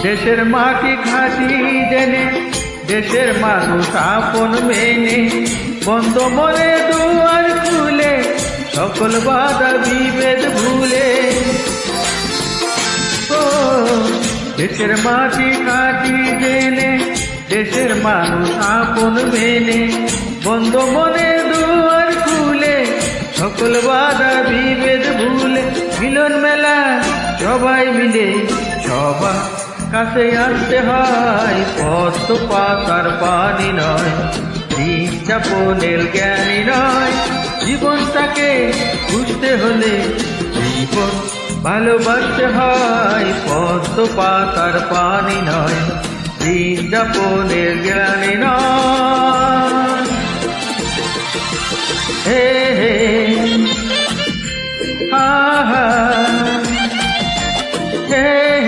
দেশের মাটি খাঁটি জেনে দেশের মানুষ আপন মেনে বন্ধ মনে দুয়ার খুলে সকল বাধা বিভেদ ভুলে ও দেশের মাটি খাঁটি জেনে দেশের মানুষ আপন মেনে বন্ধ মনে দুয়ার খুলে সকল বাধা বিভেদ ভুলে মিলন মেলা সবাই মিলে সবার কাছে আসতে হয় পদ্ম পাতার পানি নয় দিন যাপনের জ্ঞানী নয় জীবনটাকে বুঝতে হলে জীবন ভালোবাসতে হয় পদ্ম পাতার পানি নয় দিন যাপনের জ্ঞানী নয় হে হে হা হা হে